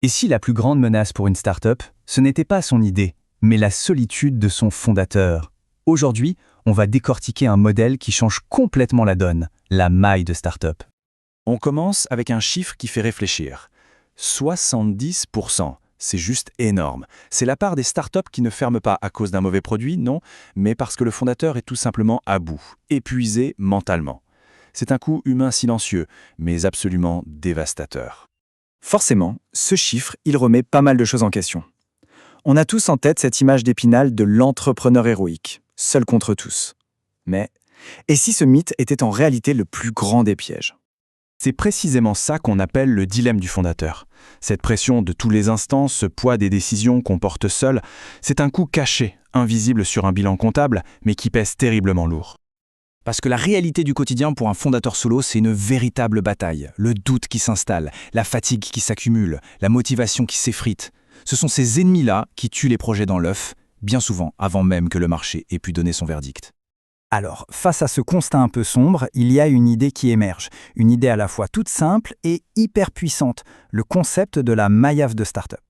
Et si la plus grande menace pour une start-up, ce n'était pas son idée, mais la solitude de son fondateur? Aujourd'hui, on va décortiquer un modèle qui change complètement la donne, la maille de start-up. On commence avec un chiffre qui fait réfléchir. 70%, c'est juste énorme. C'est la part des startups qui ne ferment pas à cause d'un mauvais produit, non, mais parce que le fondateur est tout simplement à bout, épuisé mentalement. C'est un coût humain silencieux, mais absolument dévastateur. Forcément, ce chiffre, il remet pas mal de choses en question. On a tous en tête cette image d'Épinal de l'entrepreneur héroïque, seul contre tous. Mais, et si ce mythe était en réalité le plus grand des pièges? C'est précisément ça qu'on appelle le dilemme du fondateur. Cette pression de tous les instants, ce poids des décisions qu'on porte seul, c'est un coût caché, invisible sur un bilan comptable, mais qui pèse terriblement lourd. Parce que la réalité du quotidien pour un fondateur solo, c'est une véritable bataille. Le doute qui s'installe, la fatigue qui s'accumule, la motivation qui s'effrite. Ce sont ces ennemis-là qui tuent les projets dans l'œuf, bien souvent avant même que le marché ait pu donner son verdict. Alors, face à ce constat un peu sombre, il y a une idée qui émerge. Une idée à la fois toute simple et hyper puissante, le concept de la maillave de start-up.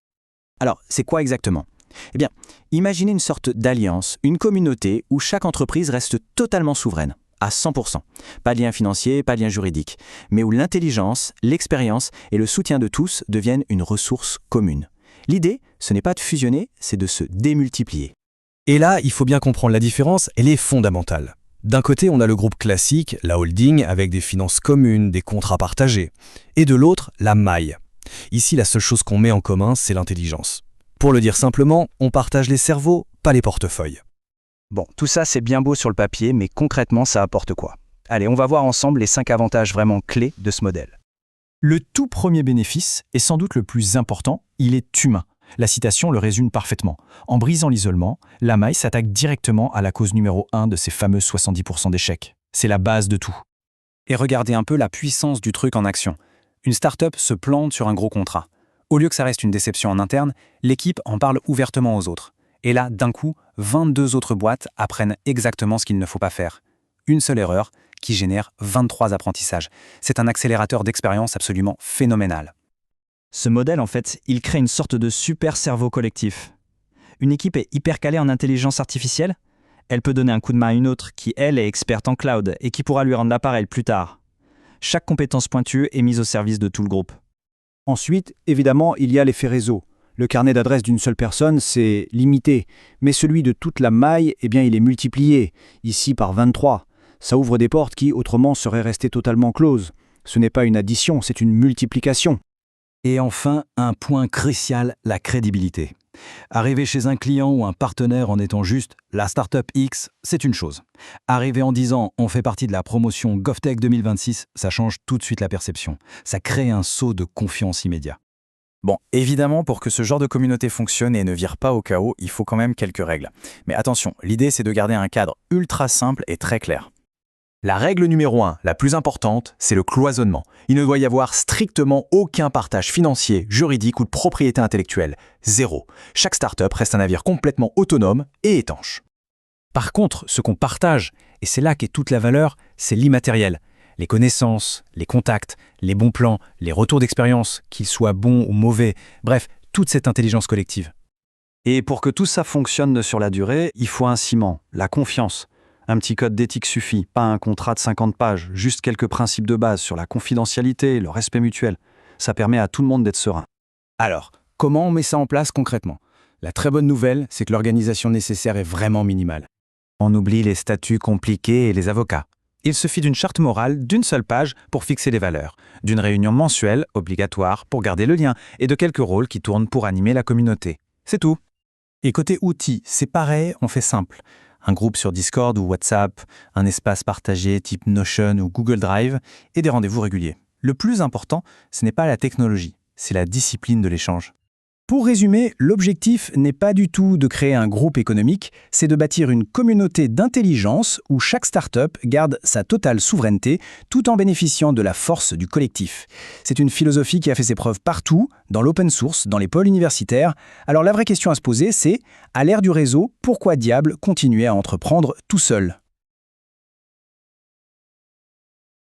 Alors, c'est quoi exactement ? Eh bien, imaginez une sorte d'alliance, une communauté où chaque entreprise reste totalement souveraine, à 100%. Pas de lien financier, pas de lien juridique, mais où l'intelligence, l'expérience et le soutien de tous deviennent une ressource commune. L'idée, ce n'est pas de fusionner, c'est de se démultiplier. Et là, il faut bien comprendre la différence, elle est fondamentale. D'un côté, on a le groupe classique, la holding, avec des finances communes, des contrats partagés. Et de l'autre, la maille. Ici, la seule chose qu'on met en commun, c'est l'intelligence. Pour le dire simplement, on partage les cerveaux, pas les portefeuilles. Bon, tout ça c'est bien beau sur le papier, mais concrètement ça apporte quoi? Allez, on va voir ensemble les 5 avantages vraiment clés de ce modèle. Le tout premier bénéfice, et sans doute le plus important, il est humain. La citation le résume parfaitement. En brisant l'isolement, la maille s'attaque directement à la cause numéro 1 de ces fameux 70% d'échecs. C'est la base de tout. Et regardez un peu la puissance du truc en action. Une start-up se plante sur un gros contrat. Au lieu que ça reste une déception en interne, l'équipe en parle ouvertement aux autres. Et là, d'un coup, 22 autres boîtes apprennent exactement ce qu'il ne faut pas faire. Une seule erreur qui génère 23 apprentissages. C'est un accélérateur d'expérience absolument phénoménal. Ce modèle, en fait, il crée une sorte de super cerveau collectif. Une équipe est hyper calée en intelligence artificielle. Elle peut donner un coup de main à une autre qui, elle, est experte en cloud et qui pourra lui rendre l'appareil plus tard. Chaque compétence pointue est mise au service de tout le groupe. Ensuite, évidemment, il y a l'effet réseau. Le carnet d'adresses d'une seule personne, c'est limité, mais celui de toute la maille, eh bien, il est multiplié, ici par 23. Ça ouvre des portes qui, autrement, seraient restées totalement closes. Ce n'est pas une addition, c'est une multiplication. Et enfin, un point crucial, la crédibilité. Arriver chez un client ou un partenaire en étant juste « la startup X », c'est une chose. Arriver en disant « on fait partie de la promotion GovTech 2026 », ça change tout de suite la perception. Ça crée un saut de confiance immédiat. Bon, évidemment, pour que ce genre de communauté fonctionne et ne vire pas au chaos, il faut quand même quelques règles. Mais attention, l'idée c'est de garder un cadre ultra simple et très clair. La règle numéro 1, la plus importante, c'est le cloisonnement. Il ne doit y avoir strictement aucun partage financier, juridique ou de propriété intellectuelle. Zéro. Chaque start-up reste un navire complètement autonome et étanche. Par contre, ce qu'on partage, et c'est là qu'est toute la valeur, c'est l'immatériel. Les connaissances, les contacts, les bons plans, les retours d'expérience, qu'ils soient bons ou mauvais, bref, toute cette intelligence collective. Et pour que tout ça fonctionne sur la durée, il faut un ciment, la confiance. Un petit code d'éthique suffit, pas un contrat de 50 pages, juste quelques principes de base sur la confidentialité, le respect mutuel. Ça permet à tout le monde d'être serein. Alors, comment on met ça en place concrètement ? La très bonne nouvelle, c'est que l'organisation nécessaire est vraiment minimale. On oublie les statuts compliqués et les avocats. Il suffit d'une charte morale d'une seule page pour fixer les valeurs, d'une réunion mensuelle obligatoire pour garder le lien et de quelques rôles qui tournent pour animer la communauté. C'est tout. Et côté outils, c'est pareil, on fait simple. Un groupe sur Discord ou WhatsApp, un espace partagé type Notion ou Google Drive et des rendez-vous réguliers. Le plus important, ce n'est pas la technologie, c'est la discipline de l'échange. Pour résumer, l'objectif n'est pas du tout de créer un groupe économique, c'est de bâtir une communauté d'intelligence où chaque start-up garde sa totale souveraineté tout en bénéficiant de la force du collectif. C'est une philosophie qui a fait ses preuves partout, dans l'open source, dans les pôles universitaires. Alors la vraie question à se poser, c'est, à l'ère du réseau, pourquoi diable continuer à entreprendre tout seul ?